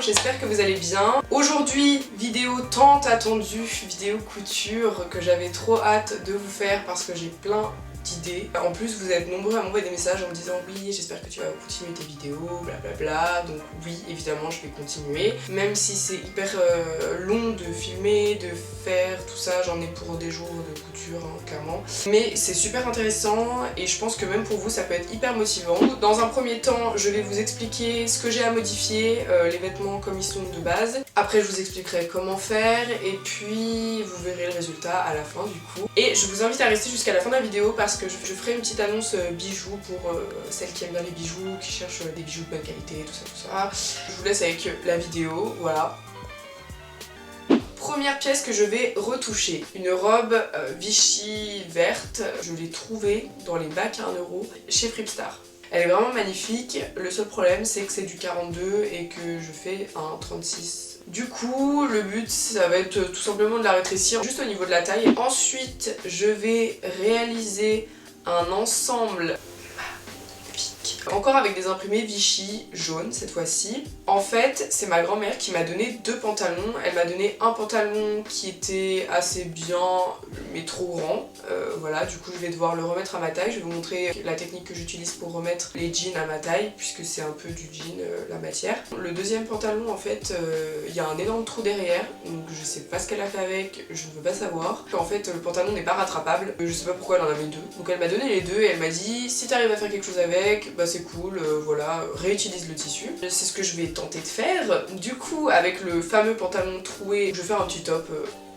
j'espère que vous allez bien. Aujourd'hui, vidéo tant attendue, vidéo couture que j'avais trop hâte de vous faire parce que j'ai plein d'idées. En plus, vous êtes nombreux à m'envoyer des messages en me disant oui, j'espère que tu vas continuer tes vidéos, blablabla. Donc oui, évidemment, je vais continuer. Même si c'est hyper long de filmer, de faire tout ça, j'en ai pour des jours de couture, hein, clairement. Mais c'est super intéressant et je pense que même pour vous, ça peut être hyper motivant. Dans un premier temps, je vais vous expliquer ce que j'ai à modifier, les vêtements comme ils sont de base. Après, je vous expliquerai comment faire et puis vous verrez le résultat à la fin du coup. Et je vous invite à rester jusqu'à la fin de la vidéo parce que je ferai une petite annonce bijoux pour celles qui aiment bien les bijoux, qui cherchent des bijoux de bonne qualité, tout ça. Je vous laisse avec la vidéo, voilà. Première pièce que je vais retoucher, une robe Vichy verte. Je l'ai trouvée dans les bacs à 1 € chez Fripstar. Elle est vraiment magnifique, le seul problème c'est que c'est du 42 et que je fais un 36. Du coup, le but ça va être tout simplement de la rétrécir juste au niveau de la taille. Ensuite, je vais réaliser un ensemble encore avec des imprimés Vichy jaunes cette fois-ci. En fait, c'est ma grand-mère qui m'a donné 2 pantalons. Elle m'a donné un pantalon qui était assez bien mais trop grand. Voilà, du coup je vais devoir le remettre à ma taille. Je vais vous montrer la technique que j'utilise pour remettre les jeans à ma taille puisque c'est un peu du jean la matière. Le deuxième pantalon en fait, il y a un énorme trou derrière donc je sais pas ce qu'elle a fait avec, je ne veux pas savoir. En fait le pantalon n'est pas rattrapable, je sais pas pourquoi elle en avait 2. Donc elle m'a donné les 2 et elle m'a dit si t'arrives à faire quelque chose avec, bah c'est cool, voilà, réutilise le tissu. C'est ce que je vais tenter de faire. Du coup, avec le fameux pantalon troué, je vais faire un petit top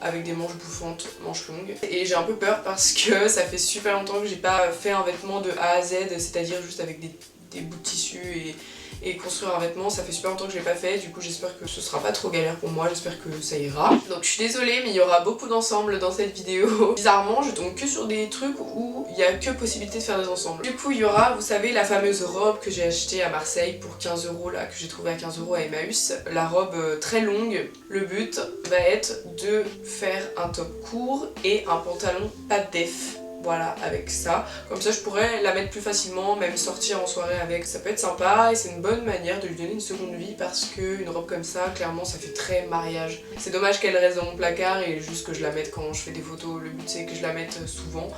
avec des manches bouffantes, manches longues. Et j'ai un peu peur parce que ça fait super longtemps que j'ai pas fait un vêtement de A à Z, c'est-à-dire juste avec des bouts de tissu et construire un vêtement, ça fait super longtemps que je l'ai pas fait, du coup j'espère que ce sera pas trop galère pour moi, j'espère que ça ira. Donc je suis désolée mais il y aura beaucoup d'ensembles dans cette vidéo. Bizarrement je tombe que sur des trucs où il y a que possibilité de faire des ensembles. Du coup il y aura, vous savez, la fameuse robe que j'ai achetée à Marseille pour 15 € là, que j'ai trouvée à 15 € à Emmaüs. La robe très longue. Le but va être de faire un top court et un pantalon pas de def. Voilà, avec ça. Comme ça je pourrais la mettre plus facilement, même sortir en soirée avec. Ça peut être sympa et c'est une bonne manière de lui donner une seconde vie parce qu'une robe comme ça, clairement ça fait très mariage. C'est dommage qu'elle reste dans mon placard et juste que je la mette quand je fais des photos. Le but c'est que je la mette souvent.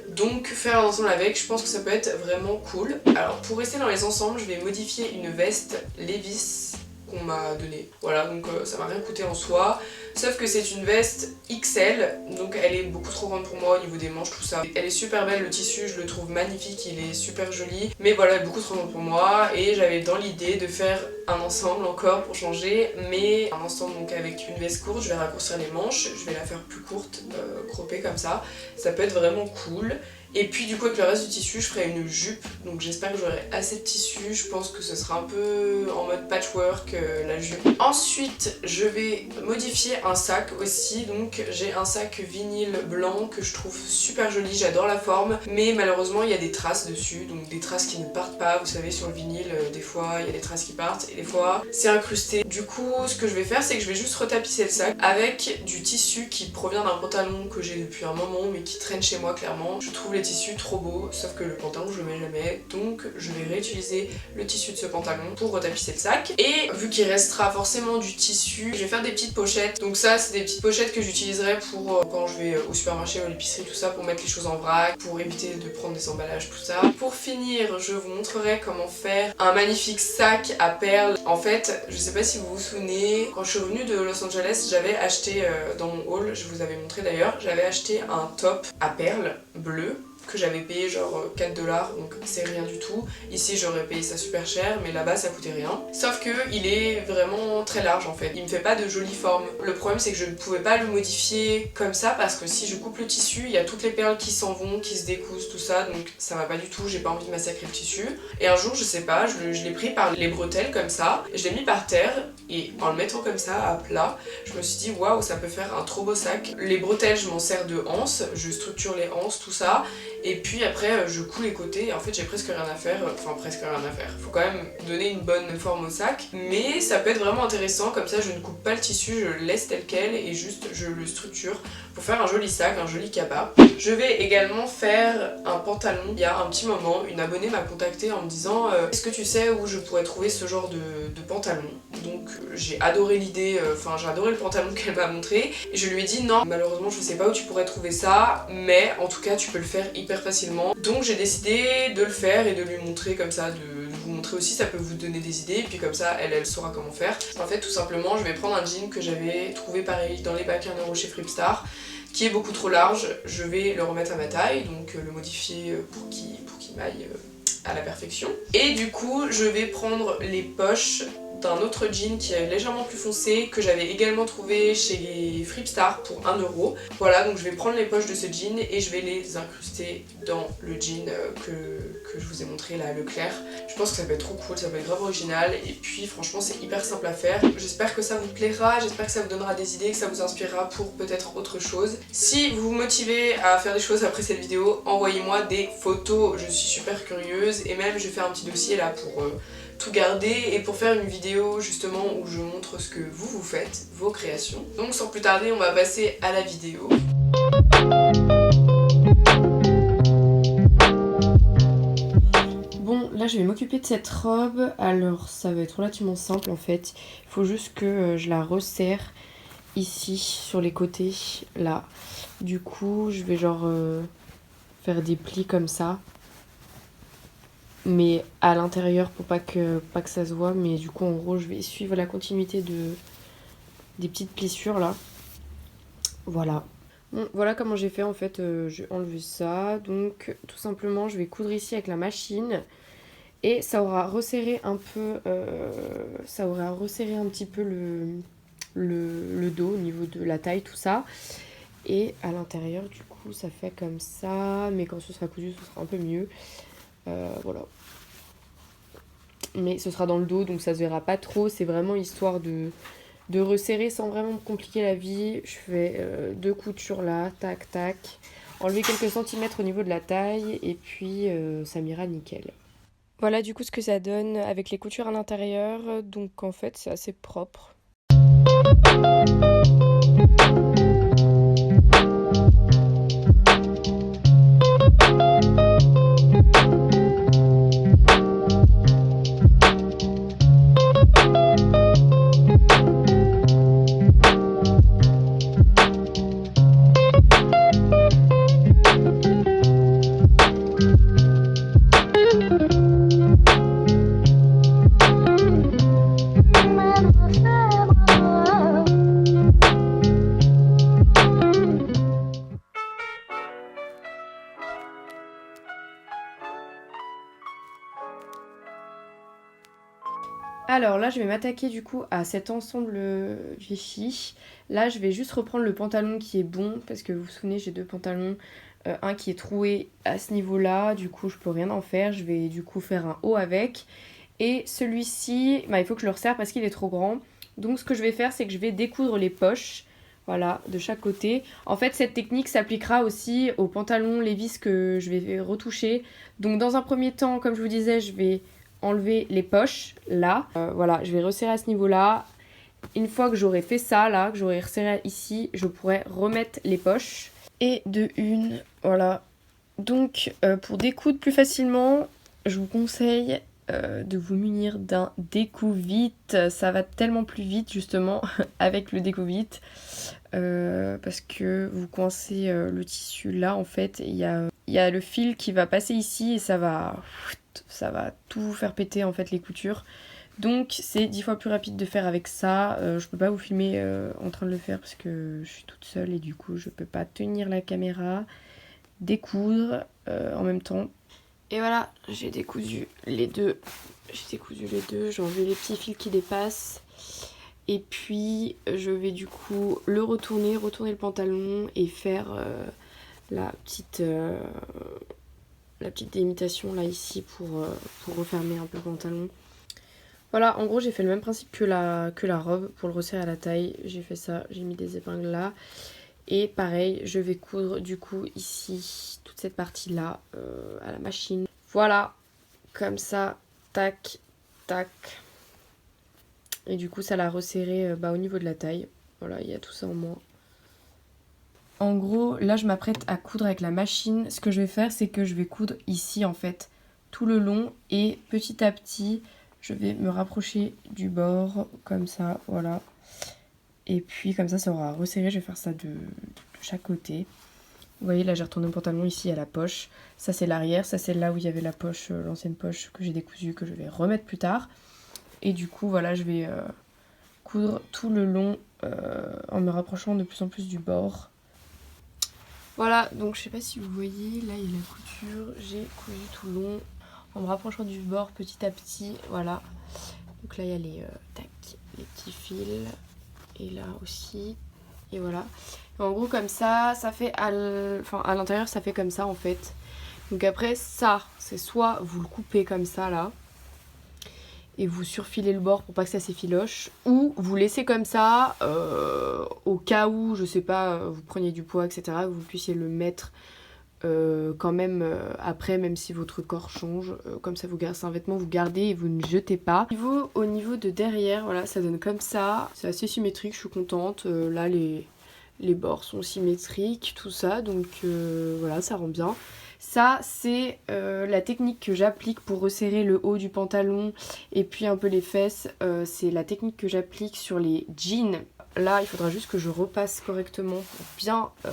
Donc faire un ensemble avec, je pense que ça peut être vraiment cool. Alors pour rester dans les ensembles, je vais modifier une veste Levi's qu'on m'a donnée. Voilà, donc ça m'a rien coûté en soi. Sauf que c'est une veste XL, donc elle est beaucoup trop grande pour moi au niveau des manches, tout ça. Elle est super belle, le tissu, je le trouve magnifique, il est super joli. Mais voilà, elle est beaucoup trop grande pour moi et j'avais dans l'idée de faire un ensemble encore pour changer. Mais un ensemble donc avec une veste courte, je vais raccourcir les manches, je vais la faire plus courte, croppée comme ça. Ça peut être vraiment cool. Et puis du coup avec le reste du tissu je ferai une jupe, donc j'espère que j'aurai assez de tissu, je pense que ce sera un peu en mode patchwork la jupe. Ensuite je vais modifier un sac aussi, donc j'ai un sac vinyle blanc que je trouve super joli, j'adore la forme, mais malheureusement il y a des traces dessus, donc des traces qui ne partent pas, vous savez sur le vinyle des fois il y a des traces qui partent et des fois c'est incrusté. Du coup ce que je vais faire c'est que je vais juste retapisser le sac avec du tissu qui provient d'un pantalon que j'ai depuis un moment mais qui traîne chez moi clairement. Je trouve les tissus trop beaux, sauf que le pantalon je le mets jamais, donc je vais réutiliser le tissu de ce pantalon pour retapisser le sac. Et vu qu'il restera forcément du tissu, je vais faire des petites pochettes. Donc ça c'est des petites pochettes que j'utiliserai pour quand je vais au supermarché ou à l'épicerie, tout ça, pour mettre les choses en vrac, pour éviter de prendre des emballages, tout ça. Pour finir, je vous montrerai comment faire un magnifique sac à perles. En fait, je sais pas si vous vous souvenez, quand je suis revenue de Los Angeles, j'avais acheté dans mon haul, je vous avais montré d'ailleurs, j'avais acheté un top à perles bleu que j'avais payé genre 4 $, donc c'est rien du tout. Ici j'aurais payé ça super cher, mais là-bas ça coûtait rien. Sauf que il est vraiment très large en fait, il me fait pas de jolie forme. Le problème c'est que je ne pouvais pas le modifier comme ça parce que si je coupe le tissu, il y a toutes les perles qui s'en vont, qui se décousent, tout ça, donc ça va pas du tout, j'ai pas envie de massacrer le tissu. Et un jour, je sais pas, je l'ai pris par les bretelles comme ça, et je l'ai mis par terre, et en le mettant comme ça à plat, je me suis dit waouh, ça peut faire un trop beau sac. Les bretelles, je m'en sers de anse, je structure les anses, tout ça. Et puis après je couds les côtés et en fait j'ai presque rien à faire, enfin presque rien à faire. Faut quand même donner une bonne forme au sac, mais ça peut être vraiment intéressant, comme ça je ne coupe pas le tissu, je le laisse tel quel et juste je le structure pour faire un joli sac, un joli cabas. Je vais également faire un pantalon. Il y a un petit moment, une abonnée m'a contacté en me disant est-ce que tu sais où je pourrais trouver ce genre de pantalon? Donc j'ai adoré l'idée, enfin j'ai adoré le pantalon qu'elle m'a montré et je lui ai dit non, malheureusement je sais pas où tu pourrais trouver ça, mais en tout cas tu peux le faire hyper facilement. Donc j'ai décidé de le faire et de lui montrer comme ça, de vous montrer aussi, ça peut vous donner des idées et puis comme ça elle saura comment faire. En fait tout simplement je vais prendre un jean que j'avais trouvé pareil dans les bacs 1 € chez Fripstar, qui est beaucoup trop large, je vais le remettre à ma taille, donc le modifier pour qu'il m'aille à la perfection. Et du coup je vais prendre les poches d'un autre jean qui est légèrement plus foncé, que j'avais également trouvé chez Fripstar pour 1 €. Voilà, donc je vais prendre les poches de ce jean et je vais les incruster dans le jean que je vous ai montré là, le clair. Je pense que ça peut être trop cool, ça peut être grave original et puis franchement c'est hyper simple à faire. J'espère que ça vous plaira, j'espère que ça vous donnera des idées, que ça vous inspirera pour peut-être autre chose. Si vous vous motivez à faire des choses après cette vidéo, envoyez-moi des photos, je suis super curieuse et même je vais faire un petit dossier là pour tout garder et pour faire une vidéo justement où je montre ce que vous faites, vos créations. Donc sans plus tarder on va passer à la vidéo. Bon là je vais m'occuper de cette robe, alors ça va être relativement simple en fait, il faut juste que je la resserre ici sur les côtés là. Du coup je vais genre faire des plis comme ça, mais à l'intérieur pour pas que ça se voit, mais du coup en gros je vais suivre la continuité des petites plissures là. Voilà. Bon, voilà comment j'ai fait en fait, j'ai enlevé ça, donc tout simplement je vais coudre ici avec la machine et ça aura resserré un peu, ça aura resserré un petit peu le dos au niveau de la taille, tout ça. Et à l'intérieur du coup ça fait comme ça, mais quand ce sera cousu ce sera un peu mieux. Voilà. Mais ce sera dans le dos donc ça se verra pas trop, c'est vraiment histoire de resserrer sans vraiment me compliquer la vie. Je fais 2 coutures là, tac tac, enlever quelques centimètres au niveau de la taille et puis ça m'ira nickel. Voilà du coup ce que ça donne avec les coutures à l'intérieur, donc en fait c'est assez propre. Alors là je vais m'attaquer du coup à cet ensemble Vichy. Là je vais juste reprendre le pantalon qui est bon, parce que vous vous souvenez j'ai 2 pantalons, un qui est troué à ce niveau là, du coup je peux rien en faire, je vais du coup faire un haut avec. Et celui-ci, bah, il faut que je le resserre parce qu'il est trop grand. Donc ce que je vais faire c'est que je vais découdre les poches, voilà, de chaque côté. En fait cette technique s'appliquera aussi aux pantalons Levi's que je vais retoucher. Donc dans un premier temps, comme je vous disais, je vais enlever les poches là, voilà, je vais resserrer à ce niveau là. Une fois que j'aurai fait ça là, que j'aurai resserré ici, je pourrai remettre les poches et de une, voilà. Donc pour découdre plus facilement, je vous conseille de vous munir d'un découpe-vite. Ça va tellement plus vite justement avec le découpe-vite, parce que vous coincez le tissu là en fait, il y a le fil qui va passer ici et ça va tout faire péter en fait les coutures. Donc c'est 10 fois plus rapide de faire avec ça. Je peux pas vous filmer en train de le faire parce que je suis toute seule et du coup je peux pas tenir la caméra, découdre en même temps. Et voilà, j'ai décousu les deux. J'ai enlevé les petits fils qui dépassent. Et puis je vais du coup le retourner le pantalon et faire la petite délimitation là ici pour refermer un peu le pantalon. Voilà, en gros j'ai fait le même principe que la robe pour le resserrer à la taille. J'ai fait ça, j'ai mis des épingles là. Et pareil, je vais coudre du coup ici, toute cette partie-là, à la machine. Voilà, comme ça, tac, tac. Et du coup, ça l'a resserré au niveau de la taille. Voilà, il y a tout ça en moins. En gros, là, je m'apprête à coudre avec la machine. Ce que je vais faire, c'est que je vais coudre ici, en fait, tout le long. Et petit à petit, je vais me rapprocher du bord, comme ça, voilà. Et puis, comme ça aura resserré. Je vais faire ça de chaque côté. Vous voyez, là, j'ai retourné mon pantalon ici à la poche. Ça, c'est l'arrière. Ça, c'est là où il y avait la poche, l'ancienne poche que j'ai décousue, que je vais remettre plus tard. Et du coup, voilà, je vais coudre tout le long en me rapprochant de plus en plus du bord. Voilà, donc je sais pas si vous voyez, là il y a la couture, j'ai cousu tout le long en me rapprochant du bord petit à petit, voilà. Donc là il y a les petits fils, et là aussi, et voilà. Et en gros comme ça fait à l'intérieur ça fait comme ça en fait. Donc après ça, c'est soit vous le coupez comme ça là, et vous surfilez le bord pour pas que ça s'effiloche, ou vous laissez comme ça au cas où, je sais pas, vous preniez du poids, etc., que vous puissiez le mettre quand même après, même si votre corps change, comme ça vous gardez, c'est un vêtement, vous gardez et vous ne jetez pas. Au niveau de derrière, voilà, ça donne comme ça, c'est assez symétrique, je suis contente. Là les bords sont symétriques, tout ça, donc voilà, ça rend bien. Ça, c'est la technique que j'applique pour resserrer le haut du pantalon et puis un peu les fesses. C'est la technique que j'applique sur les jeans. Là, il faudra juste que je repasse correctement pour bien que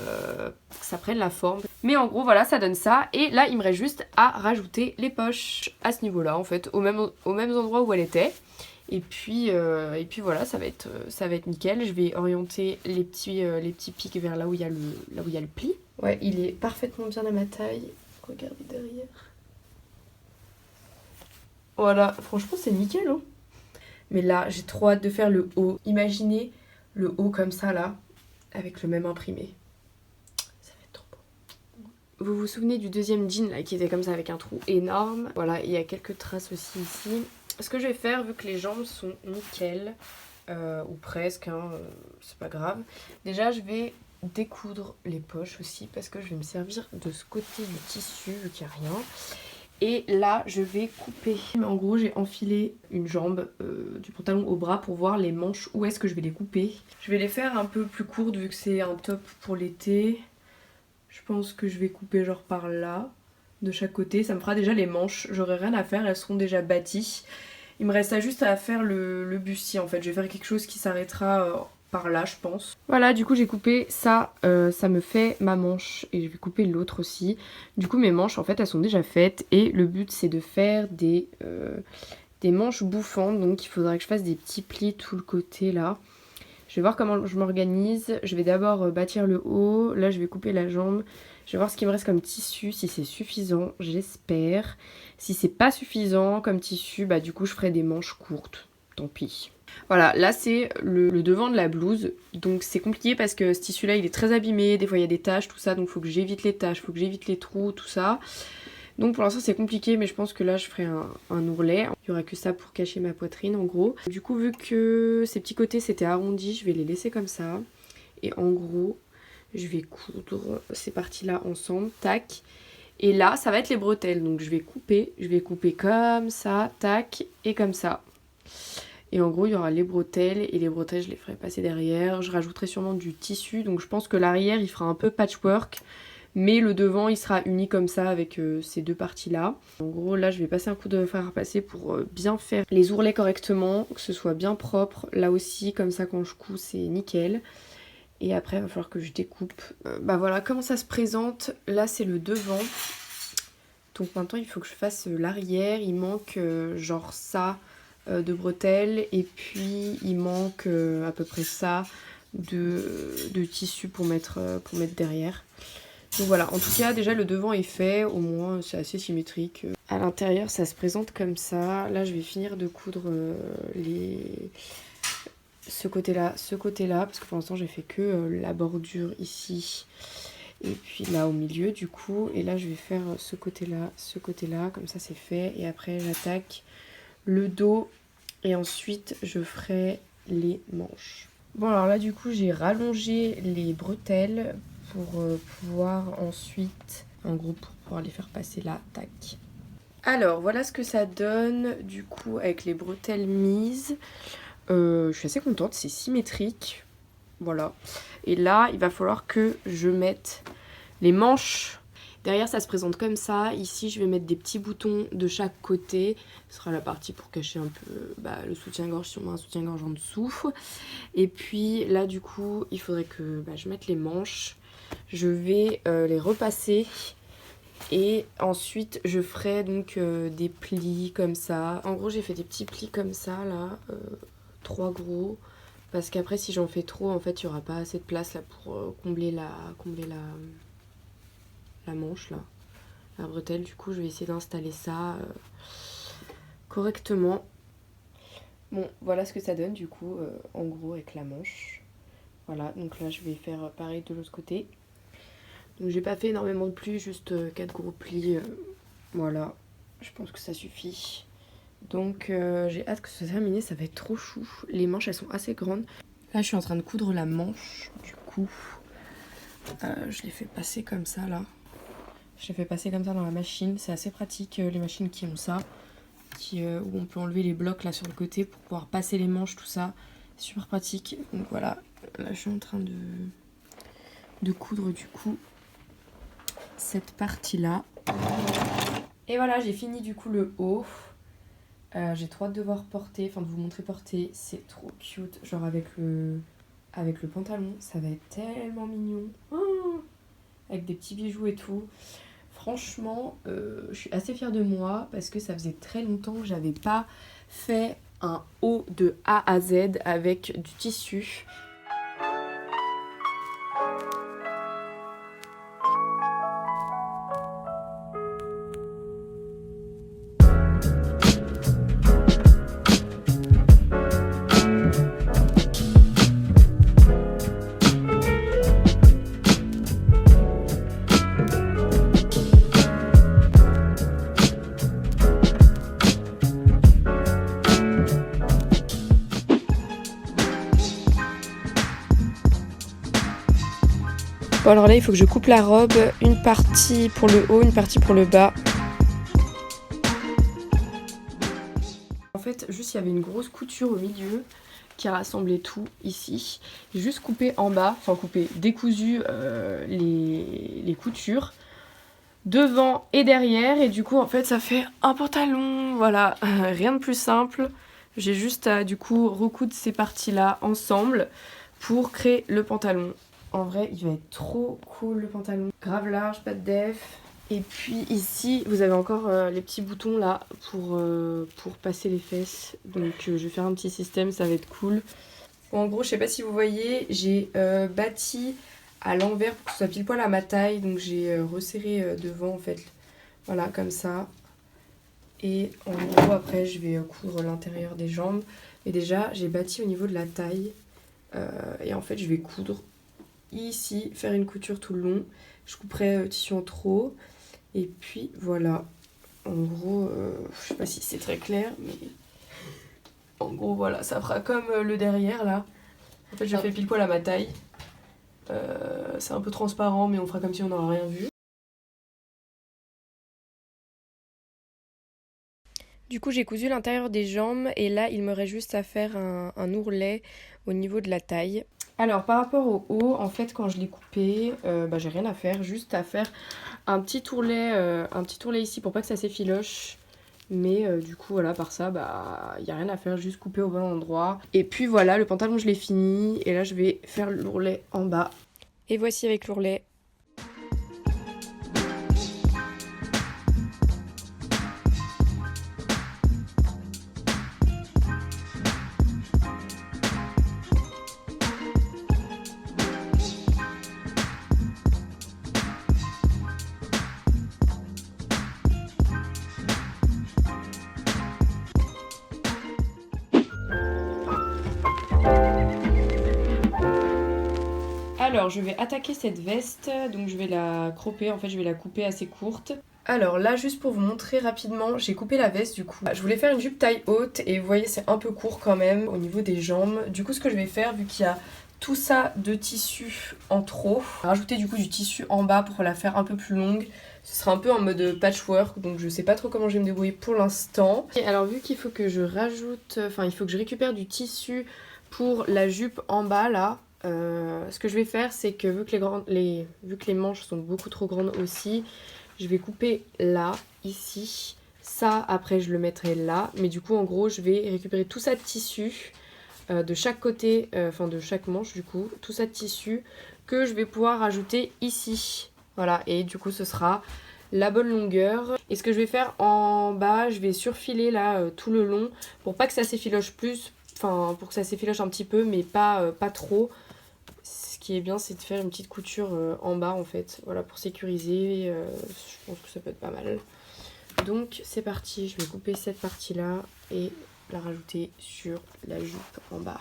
ça prenne la forme. Mais en gros, voilà, ça donne ça. Et là, il me reste juste à rajouter les poches à ce niveau-là, en fait, aux mêmes endroits où elle était. Et puis voilà, ça va être nickel. Je vais orienter les petits pics vers là où il y a le pli. Ouais, il est parfaitement bien à ma taille. Regardez derrière. Voilà, franchement c'est nickel hein. Mais là, j'ai trop hâte de faire le haut. Imaginez le haut comme ça là, avec le même imprimé. Ça va être trop beau. Vous vous souvenez du deuxième jean là qui était comme ça avec un trou énorme. Voilà, il y a quelques traces aussi ici. Ce que je vais faire, vu que les jambes sont nickel, ou presque, hein, c'est pas grave. Déjà, je vais découdre les poches aussi parce que je vais me servir de ce côté du tissu vu qu'il n'y a rien. Et là, je vais couper. En gros, j'ai enfilé une jambe du pantalon au bras pour voir les manches, où est-ce que je vais les couper. Je vais les faire un peu plus courtes vu que c'est un top pour l'été. Je pense que je vais couper genre par là, de chaque côté. Ça me fera déjà les manches. J'aurai rien à faire, elles seront déjà bâties. Il me reste juste à faire le bustier en fait. Je vais faire quelque chose qui s'arrêtera par là, je pense. Voilà, du coup j'ai coupé ça, ça me fait ma manche et je vais couper l'autre aussi. Du coup mes manches en fait elles sont déjà faites et le but c'est de faire des manches bouffantes. Donc il faudra que je fasse des petits plis tout le côté là. Je vais voir comment je m'organise. Je vais d'abord bâtir le haut. Là je vais couper la jambe. Je vais voir ce qu'il me reste comme tissu, si c'est suffisant, j'espère. Si c'est pas suffisant comme tissu, bah du coup je ferai des manches courtes, tant pis. Voilà, là c'est le devant de la blouse, donc c'est compliqué parce que ce tissu là il est très abîmé, des fois il y a des taches, tout ça, donc il faut que j'évite les taches, il faut que j'évite les trous, tout ça. Donc pour l'instant c'est compliqué, mais je pense que là je ferai un ourlet. Il n'y aura que ça pour cacher ma poitrine en gros. Du coup vu que ces petits côtés c'était arrondi, je vais les laisser comme ça. Et en gros, je vais coudre ces parties-là ensemble, tac. Et là, ça va être les bretelles. Donc je vais couper comme ça, tac, et comme ça. Et en gros, il y aura les bretelles, et les bretelles, je les ferai passer derrière. Je rajouterai sûrement du tissu, donc je pense que l'arrière, il fera un peu patchwork. Mais le devant, il sera uni comme ça, avec ces deux parties-là. En gros, là, je vais passer un coup de fer à repasser pour bien faire les ourlets correctement, que ce soit bien propre. Là aussi, comme ça, quand je couds, c'est nickel. Et après, il va falloir que je découpe. Bah voilà, comment ça se présente. Là, c'est le devant. Donc maintenant, il faut que je fasse l'arrière. Il manque genre ça de bretelles. Et puis, il manque à peu près ça de tissu pour mettre derrière. Donc voilà, en tout cas, déjà, le devant est fait. Au moins, c'est assez symétrique. À l'intérieur, ça se présente comme ça. Là, je vais finir de coudre ce côté-là, parce que pour l'instant j'ai fait que la bordure ici et puis là au milieu du coup, et là je vais faire ce côté-là, comme ça c'est fait, et après j'attaque le dos et ensuite je ferai les manches. Bon alors là du coup j'ai rallongé les bretelles pour pouvoir ensuite, en gros pour pouvoir les faire passer là, tac. Alors voilà ce que ça donne du coup avec les bretelles mises. Je suis assez contente, c'est symétrique. Voilà. Et là il va falloir que je mette les manches. Derrière ça se présente comme ça. Ici je vais mettre des petits boutons de chaque côté. Ce sera la partie pour cacher un peu le soutien-gorge si on met un soutien-gorge en dessous. Et puis là du coup il faudrait que je mette les manches. Je vais les repasser. Et ensuite je ferai donc des plis comme ça. En gros j'ai fait des petits plis comme ça là. 3 gros. Parce qu'après si j'en fais trop en fait il n'y aura pas assez de place là pour combler la manche là, la bretelle. Du coup je vais essayer d'installer ça correctement. Bon voilà ce que ça donne du coup en gros avec la manche. Voilà, donc là je vais faire pareil de l'autre côté. Donc j'ai pas fait énormément de plis, juste 4 gros plis. Voilà, je pense que ça suffit. Donc j'ai hâte que ce soit terminé, ça va être trop chou. Les manches elles sont assez grandes. Là je suis en train de coudre la manche du coup. Je l'ai fait passer comme ça là. Je l'ai fait passer comme ça dans la machine. C'est assez pratique les machines qui ont ça. Où on peut enlever les blocs là sur le côté pour pouvoir passer les manches, tout ça. Super pratique. Donc voilà, là je suis en train de coudre du coup cette partie là. Et voilà, j'ai fini du coup le haut. J'ai trop hâte de voir porter, enfin de vous montrer porter. C'est trop cute. Genre avec le pantalon, ça va être tellement mignon. Oh, avec des petits bijoux et tout. Franchement, je suis assez fière de moi parce que ça faisait très longtemps que j'avais pas fait un haut de A à Z avec du tissu. Bon alors là il faut que je coupe la robe, une partie pour le haut, une partie pour le bas. En fait juste il y avait une grosse couture au milieu qui a rassemblé tout ici. J'ai juste coupé en bas, enfin décousu les coutures devant et derrière et du coup en fait ça fait un pantalon, voilà, rien de plus simple. J'ai juste à du coup recoudre ces parties là ensemble pour créer le pantalon. En vrai, il va être trop cool le pantalon. Grave large, pas de def. Et puis ici, vous avez encore les petits boutons là pour passer les fesses. Donc je vais faire un petit système, ça va être cool. Bon, en gros, je sais pas si vous voyez, j'ai bâti à l'envers pour que ce soit pile poil à ma taille. Donc j'ai resserré devant en fait. Voilà, comme ça. Et en gros, après, je vais coudre l'intérieur des jambes. Mais déjà, j'ai bâti au niveau de la taille. Et en fait, je vais coudre ici, faire une couture tout le long. Je couperai tissu en trop. Et puis voilà. En gros, je sais pas si c'est très clair, mais en gros voilà, ça fera comme le derrière là. En fait, je fais pile poil à ma taille. C'est un peu transparent, mais on fera comme si on n'aurait rien vu. Du coup, j'ai cousu l'intérieur des jambes et là, il me reste juste à faire un ourlet au niveau de la taille. Alors, par rapport au haut, en fait, quand je l'ai coupé, j'ai rien à faire, juste à faire un petit ourlet ici pour pas que ça s'effiloche. Mais du coup, voilà, par ça, il n'y a rien à faire, juste couper au bon endroit. Et puis voilà, le pantalon, je l'ai fini. Et là, je vais faire l'ourlet en bas. Et voici avec l'ourlet. Alors je vais attaquer cette veste, donc je vais la cropper, en fait je vais la couper assez courte. Alors là, juste pour vous montrer rapidement, j'ai coupé la veste du coup. Je voulais faire une jupe taille haute et vous voyez c'est un peu court quand même au niveau des jambes. Du coup ce que je vais faire, vu qu'il y a tout ça de tissu en trop, rajouter du coup du tissu en bas pour la faire un peu plus longue. Ce sera un peu en mode patchwork, donc je sais pas trop comment je vais me débrouiller pour l'instant. Et alors vu qu'il faut que je rajoute, il faut que je récupère du tissu pour la jupe en bas là, ce que je vais faire c'est que vu que les manches sont beaucoup trop grandes aussi, je vais couper là, ici. Ça après je le mettrai là, mais du coup en gros je vais récupérer tout ça de tissu de chaque côté, de chaque manche du coup, tout ça de tissu que je vais pouvoir rajouter ici. Voilà, et du coup ce sera la bonne longueur. Et ce que je vais faire en bas, je vais surfiler là tout le long pour pas que ça s'effiloche plus, pour que ça s'effiloche un petit peu mais pas trop. Ce qui est bien c'est de faire une petite couture en bas en fait, voilà, pour sécuriser, je pense que ça peut être pas mal. Donc c'est parti, je vais couper cette partie là et la rajouter sur la jupe en bas.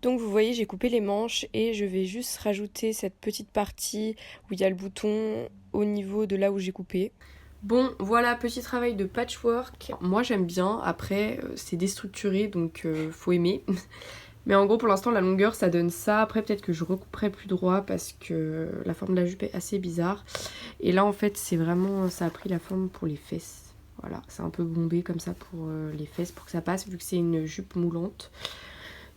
Donc vous voyez j'ai coupé les manches et je vais juste rajouter cette petite partie où il y a le bouton au niveau de là où j'ai coupé. Bon voilà, petit travail de patchwork. Moi j'aime bien, après c'est déstructuré donc faut aimer. Mais en gros pour l'instant la longueur ça donne ça. Après peut-être que je recouperai plus droit parce que la forme de la jupe est assez bizarre. Et là en fait c'est vraiment, ça a pris la forme pour les fesses. Voilà, c'est un peu bombé comme ça pour les fesses pour que ça passe vu que c'est une jupe moulante.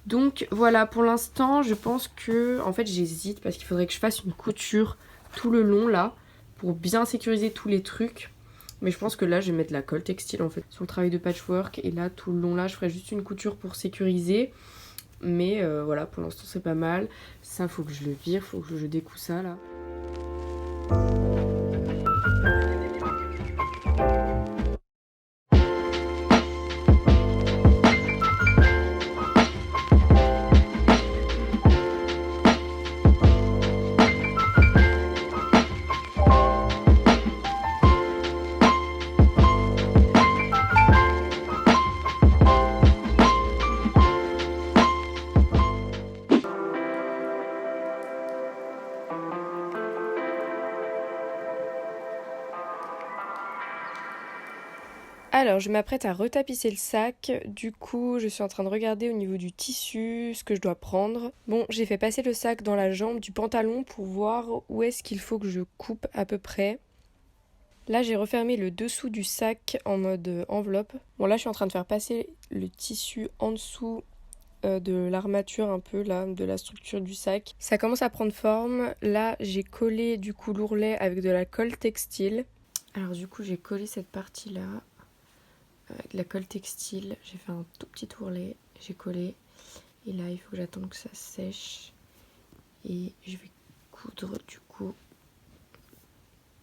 Donc voilà, pour l'instant je pense que, en fait j'hésite parce qu'il faudrait que je fasse une couture tout le long là pour bien sécuriser tous les trucs. Mais je pense que là je vais mettre la colle textile en fait sur le travail de patchwork et là tout le long là je ferai juste une couture pour sécuriser. Mais voilà, pour l'instant c'est pas mal. Ça faut que je le vire, faut que je découpe ça là. Alors je m'apprête à retapisser le sac, du coup je suis en train de regarder au niveau du tissu ce que je dois prendre. Bon, j'ai fait passer le sac dans la jambe du pantalon pour voir où est-ce qu'il faut que je coupe à peu près. Là j'ai refermé le dessous du sac en mode enveloppe. Bon là je suis en train de faire passer le tissu en dessous de l'armature un peu là, de la structure du sac. Ça commence à prendre forme. Là j'ai collé du coup l'ourlet avec de la colle textile. Alors du coup j'ai collé cette partie là avec de la colle textile, j'ai fait un tout petit ourlet, j'ai collé et là il faut que j'attende que ça sèche et je vais coudre du coup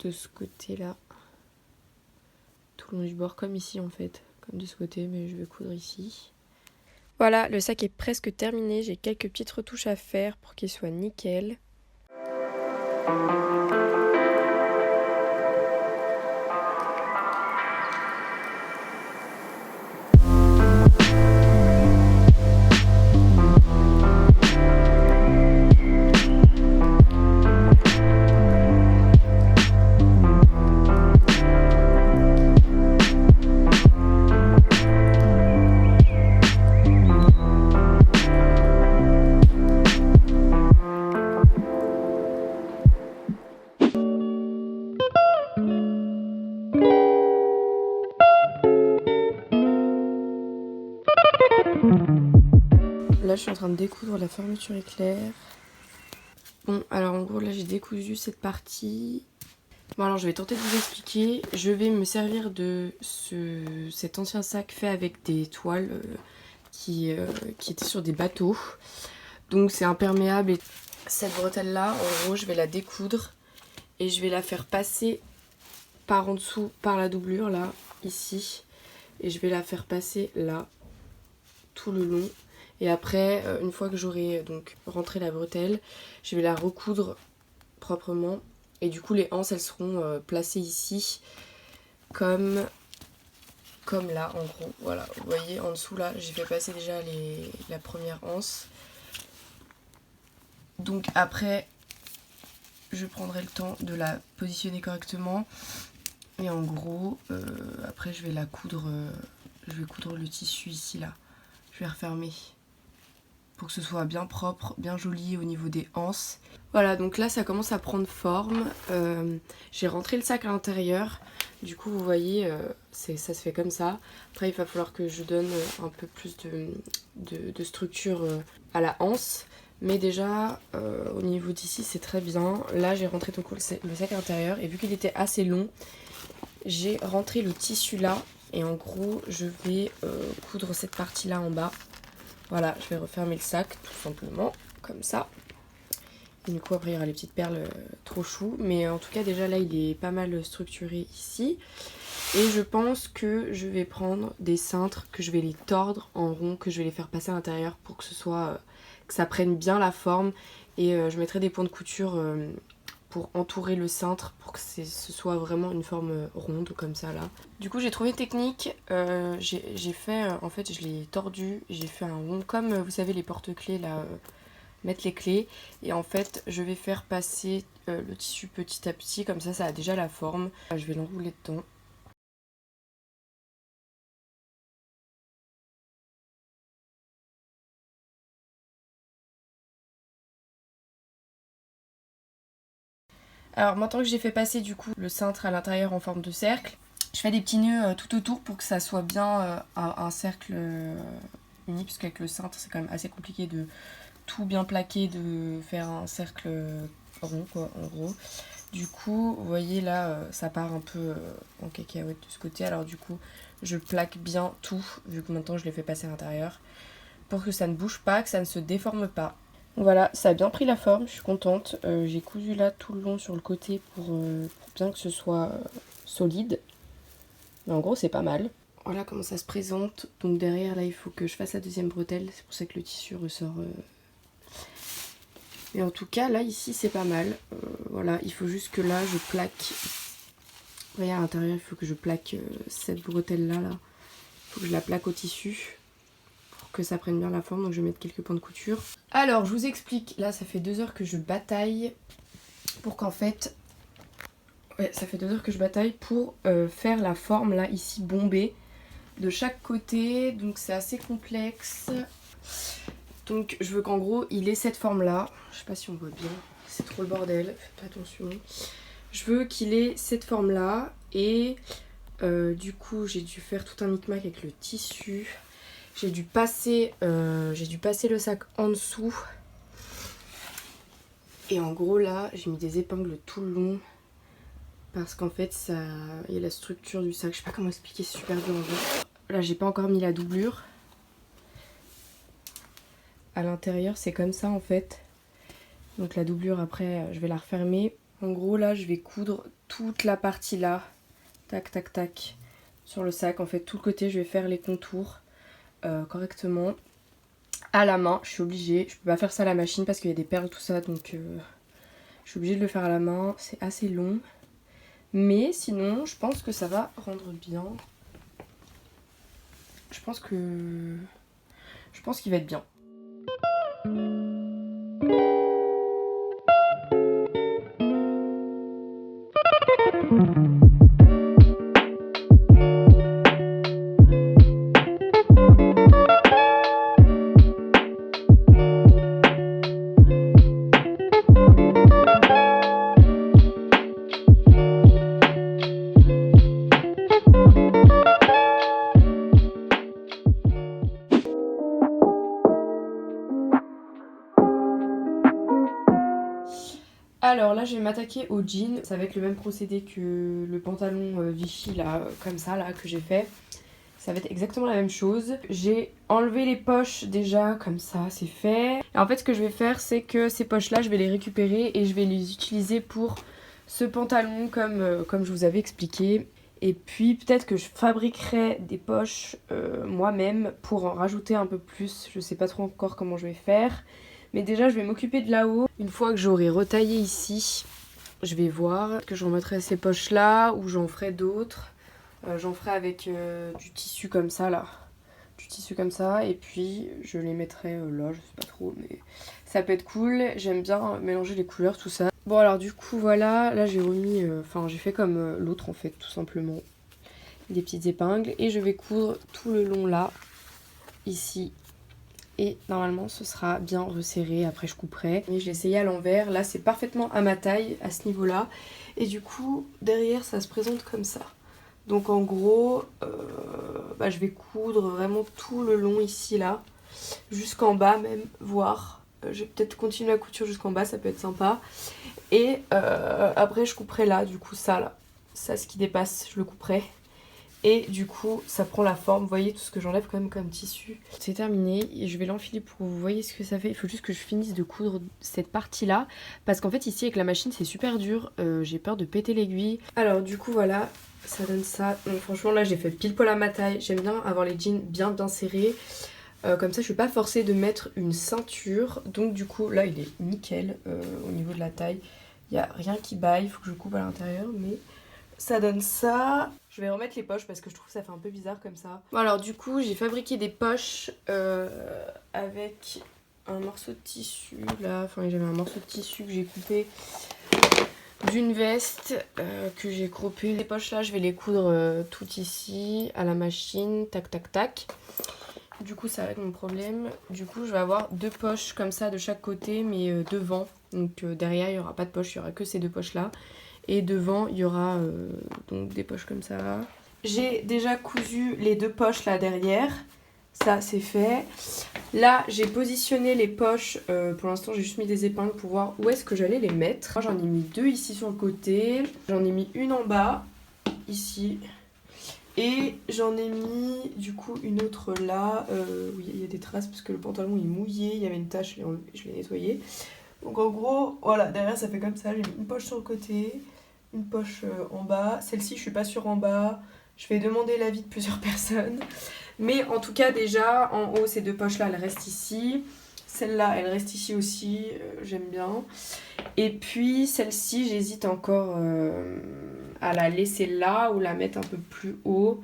de ce côté là tout le long du bord comme ici en fait, comme de ce côté, mais je vais coudre ici. Voilà, le sac est presque terminé, j'ai quelques petites retouches à faire pour qu'il soit nickel. Là je suis en train de découdre la fermeture éclair. Bon alors en gros là j'ai décousu cette partie. Bon alors je vais tenter de vous expliquer. Je vais me servir de cet ancien sac fait avec des toiles qui étaient sur des bateaux. Donc c'est imperméable et cette bretelle là en gros je vais la découdre et je vais la faire passer par en dessous par la doublure là ici et je vais la faire passer là tout le long. Et après, une fois que j'aurai donc rentré la bretelle, je vais la recoudre proprement. Et du coup, les anses, elles seront placées ici, comme là, en gros. Voilà, vous voyez, en dessous, là, j'ai fait passer déjà la première anse. Donc après, je prendrai le temps de la positionner correctement. Et en gros, après je vais la coudre, je vais coudre le tissu ici là. Je vais refermer pour que ce soit bien propre, bien joli au niveau des anses. Voilà, donc là ça commence à prendre forme. J'ai rentré le sac à l'intérieur. Du coup vous voyez, ça se fait comme ça. Après il va falloir que je donne un peu plus de structure à la anse. Mais déjà au niveau d'ici c'est très bien. Là j'ai rentré donc le sac à l'intérieur et vu qu'il était assez long, j'ai rentré le tissu là. Et en gros je vais coudre cette partie là en bas. Voilà, je vais refermer le sac tout simplement comme ça. Et du coup après il y aura les petites perles trop chou. Mais en tout cas déjà là il est pas mal structuré ici. Et je pense que je vais prendre des cintres, que je vais les tordre en rond, que je vais les faire passer à l'intérieur pour que ce soit que ça prenne bien la forme. Et je mettrai des points de couture pour entourer le cintre pour que ce soit vraiment une forme ronde comme ça là. Du coup j'ai trouvé une technique, j'ai fait, en fait je l'ai tordu, j'ai fait un rond comme vous savez les porte-clés là, mettre les clés. Et en fait je vais faire passer le tissu petit à petit, comme ça a déjà la forme. Je vais l'enrouler dedans. Alors maintenant que j'ai fait passer du coup le cintre à l'intérieur en forme de cercle, je fais des petits nœuds tout autour pour que ça soit bien un cercle uni, parce qu'avec le cintre c'est quand même assez compliqué de tout bien plaquer, de faire un cercle rond quoi en gros. Du coup vous voyez là ça part un peu en cacahuète de ce côté, alors du coup je plaque bien tout vu que maintenant je l'ai fait passer à l'intérieur pour que ça ne bouge pas, que ça ne se déforme pas. Voilà, ça a bien pris la forme, je suis contente. J'ai cousu là tout le long sur le côté pour bien que ce soit solide. Mais en gros c'est pas mal. Voilà comment ça se présente. Donc derrière là il faut que je fasse la deuxième bretelle. C'est pour ça que le tissu ressort. Mais en tout cas là ici c'est pas mal. Voilà, il faut juste que là je plaque. Vous voyez à l'intérieur il faut que je plaque cette bretelle là. Il faut que je la plaque au tissu. Que ça prenne bien la forme, donc je vais mettre quelques points de couture. Alors je vous explique, là ça fait 2 heures que je bataille pour qu'en fait, ouais ça fait 2 heures que je bataille pour faire la forme là ici bombée de chaque côté, donc c'est assez complexe. Donc je veux qu'en gros il ait cette forme là, je sais pas si on voit bien, c'est trop le bordel, faites attention. Je veux qu'il ait cette forme là et du coup j'ai dû faire tout un micmac avec le tissu. J'ai dû passer le sac en dessous. Et en gros là, j'ai mis des épingles tout le long. Parce qu'en fait, il y a la structure du sac. Je sais pas comment expliquer, c'est super dur en fait. Là, j'ai pas encore mis la doublure. À l'intérieur, c'est comme ça en fait. Donc la doublure, après, je vais la refermer. En gros, là, je vais coudre toute la partie là. Tac, tac, tac. Sur le sac, en fait, tout le côté, je vais faire les contours. Correctement à la main, je suis obligée, je peux pas faire ça à la machine parce qu'il y a des perles tout ça, donc je suis obligée de le faire à la main, c'est assez long, mais sinon je pense que ça va rendre bien, je pense qu'il va être bien. Alors là je vais m'attaquer au jean, ça va être le même procédé que le pantalon Vichy là, comme ça là que j'ai fait. Ça va être exactement la même chose. J'ai enlevé les poches déjà, comme ça c'est fait. Et en fait ce que je vais faire c'est que ces poches là je vais les récupérer et je vais les utiliser pour ce pantalon comme je vous avais expliqué. Et puis peut-être que je fabriquerai des poches moi-même pour en rajouter un peu plus. Je sais pas trop encore comment je vais faire. Mais déjà je vais m'occuper de là-haut. Une fois que j'aurai retaillé ici, je vais voir que je remettrai ces poches là ou j'en ferai d'autres. J'en ferai avec du tissu comme ça là. Du tissu comme ça et puis je les mettrai là, je sais pas trop mais Ça peut être cool, j'aime bien mélanger les couleurs, tout ça. Bon alors du coup voilà, là j'ai remis, j'ai fait comme l'autre en fait, tout simplement. Des petites épingles et je vais coudre tout le long là, ici. Et normalement ce sera bien resserré, après je couperai. Et je l'ai essayé à l'envers, là c'est parfaitement à ma taille à ce niveau là. Et du coup derrière ça se présente comme ça. Donc en gros, je vais coudre vraiment tout le long ici là, jusqu'en bas même, voire. Je vais peut-être continuer la couture jusqu'en bas, ça peut être sympa. Et après je couperai là, du coup ça là, ça ce qui dépasse je le couperai. Et du coup ça prend la forme, vous voyez tout ce que j'enlève quand même comme tissu. C'est terminé et je vais l'enfiler pour que vous voyez ce que ça fait. Il faut juste que je finisse de coudre cette partie là. Parce qu'en fait ici avec la machine c'est super dur, j'ai peur de péter l'aiguille. Alors du coup voilà, ça donne ça. Donc franchement là j'ai fait pile poil à ma taille. J'aime bien avoir les jeans bien serrés. Comme ça je suis pas forcée de mettre une ceinture. Donc du coup là il est nickel au niveau de la taille. Il n'y a rien qui baille, il faut que je coupe à l'intérieur mais... Ça donne ça. Je vais remettre les poches parce que je trouve que ça fait un peu bizarre comme ça. Bon alors du coup j'ai fabriqué des poches avec un morceau de tissu là. Enfin j'avais un morceau de tissu que j'ai coupé d'une veste que j'ai croppé. Les poches là je vais les coudre toutes ici à la machine. Tac tac tac. Du coup ça règle mon problème. Du coup je vais avoir deux poches comme ça de chaque côté mais devant. Donc derrière il n'y aura pas de poche, il n'y aura que ces deux poches là. Et devant, il y aura donc des poches comme ça. J'ai déjà cousu les deux poches là derrière. Ça, c'est fait. Là, j'ai positionné les poches. Pour l'instant, j'ai juste mis des épingles pour voir où est-ce que j'allais les mettre. Moi, j'en ai mis deux ici sur le côté. J'en ai mis une en bas, ici. Et j'en ai mis du coup une autre là. Oui, il y a des traces parce que le pantalon est mouillé. Il y avait une tache, je l'ai nettoyé. Donc en gros, voilà, derrière ça fait comme ça. J'ai mis une poche sur le côté. Une poche en bas. Celle-ci, je suis pas sûre en bas. Je vais demander l'avis de plusieurs personnes. Mais en tout cas, déjà, en haut, ces deux poches-là, elles restent ici. Celle-là, elle reste ici aussi. J'aime bien. Et puis, celle-ci, j'hésite encore à la laisser là ou la mettre un peu plus haut.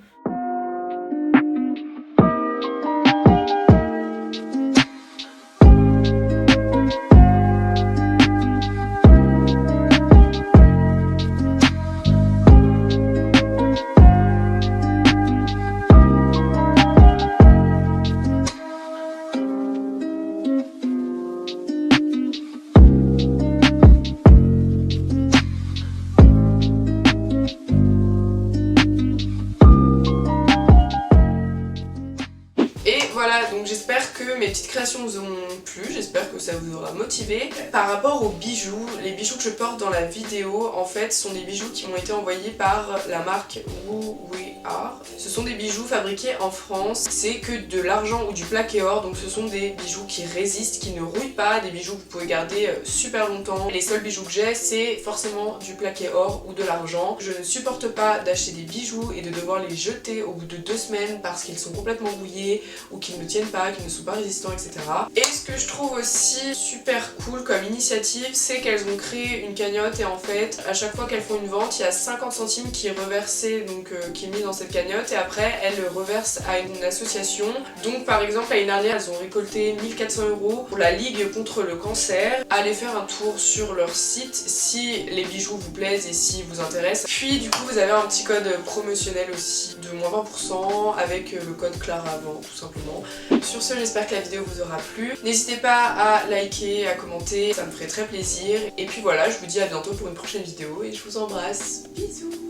Donc j'espère que mes petites créations vous auront plu, j'espère que ça vous aura motivé. Par rapport aux bijoux, les bijoux que je porte dans la vidéo en fait sont des bijoux qui m'ont été envoyés par la marque Woo We Are. Ce sont des bijoux fabriqués en France, c'est que de l'argent ou du plaqué or, donc ce sont des bijoux qui résistent, qui ne rouillent pas, des bijoux que vous pouvez garder super longtemps. Les seuls bijoux que j'ai c'est forcément du plaqué or ou de l'argent. Je ne supporte pas d'acheter des bijoux et de devoir les jeter au bout de 2 semaines parce qu'ils sont complètement rouillés ou qu'ils ne tiennent pas, qu'ils ne sont pas résistants, etc. Et ce que je trouve aussi super cool comme initiative, c'est qu'elles ont créé une cagnotte et en fait, à chaque fois qu'elles font une vente, il y a 50 centimes qui est reversé, donc qui est mis dans cette cagnotte et après elles le reversent à une association. Donc par exemple, l'année dernière, elles ont récolté 1400 € pour la Ligue contre le cancer. Allez faire un tour sur leur site si les bijoux vous plaisent et si vous intéressent. Puis du coup, vous avez un petit code promotionnel aussi de moins 20% avec le code CLARAVENT tout simplement. Sur ce, j'espère que la vidéo vous aura plu. N'hésitez pas à liker, à commenter, ça me ferait très plaisir. Et puis voilà, je vous dis à bientôt pour une prochaine vidéo et je vous embrasse. Bisous.